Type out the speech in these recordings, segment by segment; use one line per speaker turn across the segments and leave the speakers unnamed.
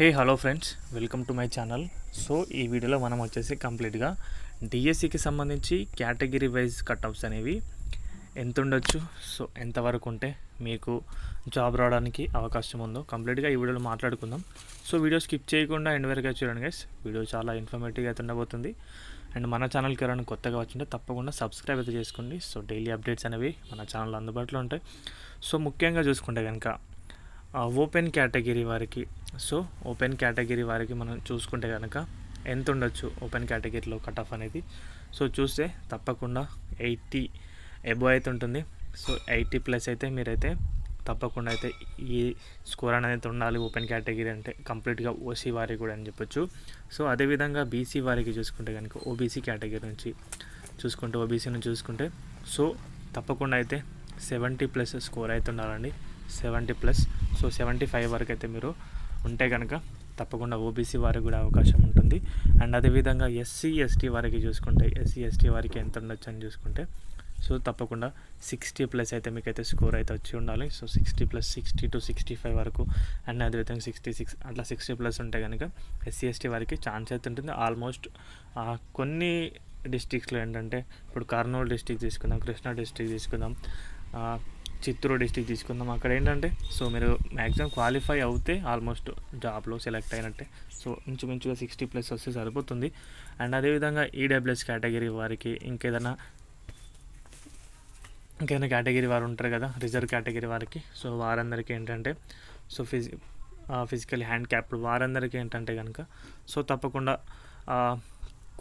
Hello friends, welcome to my channel. So ఈ వీడియోలో మనం వచ్చేసి కంప్లీట్గా డిఎస్సికి సంబంధించి కేటగిరీ వైజ్ కట్ ఆఫ్స్ అనేవి ఎంత ఉండొచ్చు, సో ఎంతవరకు ఉంటే మీకు జాబ్ రావడానికి అవకాశం ఉందో కంప్లీట్గా ఈ వీడియోలో మాట్లాడుకుందాం. సో వీడియో స్కిప్ చేయకుండా ఎండ్ వరకు చూడండి గైస్. వీడియో చాలా ఇన్ఫర్మేటివ్గా అయితే ఉండబోతుంది. అండ్ మన ఛానల్కి ఎవరైనా కొత్తగా వచ్చింటే తప్పకుండా సబ్స్క్రైబ్ అయితే చేసుకోండి. సో డైలీ అప్డేట్స్ అనేవి మన ఛానల్లో అందుబాటులో ఉంటాయి. సో ముఖ్యంగా చూసుకుంటే కనుక ఓపెన్ కేటగిరీ వారికి, సో ఓపెన్ కేటగిరీ వారికి మనం చూసుకుంటే కనుక ఎంత ఉండొచ్చు ఓపెన్ కేటగిరీలో కట్ ఆఫ్ అనేది. సో చూస్తే తప్పకుండా 80 ఎబో అయితే ఉంటుంది. సో 80+ అయితే మీరైతే తప్పకుండా అయితే ఈ స్కోర్ అనేది ఉండాలి ఓపెన్ కేటగిరీ అంటే, కంప్లీట్గా ఓసీ వారికి కూడా అని చెప్పొచ్చు. సో అదేవిధంగా బీసీ వారికి చూసుకుంటే కనుక ఓబీసీ కేటగిరీ నుంచి చూసుకుంటే సో తప్పకుండా అయితే 70+ స్కోర్ అయితే ఉండాలండి. 70+. సో 75 వరకు అయితే మీరు ఉంటే కనుక తప్పకుండా ఓబీసీ వారికి కూడా అవకాశం ఉంటుంది. అండ్ అదేవిధంగా ఎస్సీ ఎస్టీ వారికి చూసుకుంటే వారికి ఎంత ఉండొచ్చు అని చూసుకుంటే సో తప్పకుండా 60+ అయితే మీకైతే స్కోర్ అయితే వచ్చి ఉండాలి. సో 60+, 60 to 65 వరకు. అండ్ అదేవిధంగా 66 అట్లా 60+ ఉంటే కనుక ఎస్సీ ఎస్టీ వారికి ఛాన్స్ అయితే ఉంటుంది. ఆల్మోస్ట్ కొన్ని డిస్ట్రిక్ట్స్లో ఏంటంటే, ఇప్పుడు కర్నూలు డిస్ట్రిక్ట్ తీసుకుందాం, కృష్ణా డిస్ట్రిక్ట్ తీసుకుందాం, చిత్తూరు డిస్ట్రిక్ట్ తీసుకుందాం. అక్కడ ఏంటంటే సో మీరు మ్యాక్సిమం క్వాలిఫై అవుతే ఆల్మోస్ట్ జాబ్లో సెలెక్ట్ అయినట్టే. సో ఇంచుమించుగా 60+ వస్తే సరిపోతుంది. అండ్ అదేవిధంగా ఈడబ్ల్యూఎస్ కేటగిరీ వారికి ఇంకేదైనా కేటగిరీ వారు ఉంటారు కదా, రిజర్వ్ కేటగిరీ వారికి. సో వారందరికీ ఏంటంటే సో ఫిజికల్ హ్యాండిక్యాప్డ్ వారందరికీ ఏంటంటే కనుక సో తప్పకుండా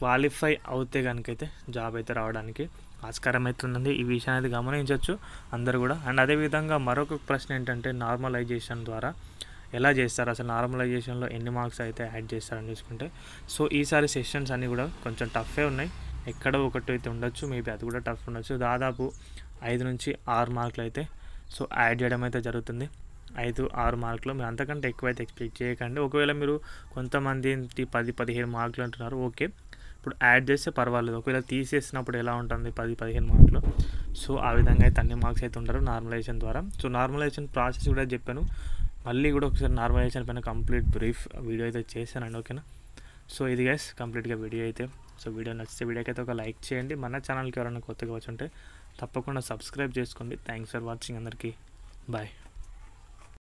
క్వాలిఫై అవుతే కనుకైతే జాబ్ అయితే రావడానికి ఆస్కారం అవుతుందండి. ఈ విషయం అనేది గమనించవచ్చు అందరూ కూడా. అండ్ అదేవిధంగా మరొక ప్రశ్న ఏంటంటే, నార్మలైజేషన్ ద్వారా ఎలా చేస్తారు, అసలు నార్మలైజేషన్లో ఎన్ని మార్క్స్ అయితే యాడ్ చేస్తారని చూసుకుంటే సో ఈసారి సెషన్స్ అన్నీ కూడా కొంచెం టఫే ఉన్నాయి. ఎక్కడో ఒకటి అయితే ఉండొచ్చు, మేబీ అది కూడా టఫ్ ఉండొచ్చు. దాదాపు 5 నుంచి 6 మార్కులు అయితే సో యాడ్ చేయడం అయితే జరుగుతుంది. 5-6 మార్కులు. మీరు అంతకంటే ఎక్కువైతే ఎక్స్పెక్ట్ చేయకండి. ఒకవేళ మీరు కొంతమంది 10-15 మార్కులు అంటున్నారు, ఓకే, ఇప్పుడు యాడ్ చేస్తే పర్వాలేదు. ఒకవేళ తీసేసినప్పుడు ఎలా ఉంటుంది 10-15 మార్కులు. సో ఆ విధంగా అయితే అన్ని మార్క్స్ అయితే ఉంటారు నార్మలైజేషన్ ద్వారా. సో నార్మలైజేషన్ ప్రాసెస్ కూడా చెప్పాను, మళ్ళీ కూడా ఒకసారి నార్మలైజేషన్ పైన కంప్లీట్ బ్రీఫ్ వీడియో అయితే చేశానండి, ఓకేనా. సో ఇది గైస్ కంప్లీట్గా వీడియో అయితే. సో వీడియో నచ్చితే వీడియోకి అయితే ఒక లైక్ చేయండి. మన ఛానల్కి ఎవరైనా కొత్తగా వచ్చి ఉంటే తప్పకుండా సబ్స్క్రైబ్ చేసుకోండి. థ్యాంక్స్ ఫర్ వాచింగ్ అందరికీ. బాయ్.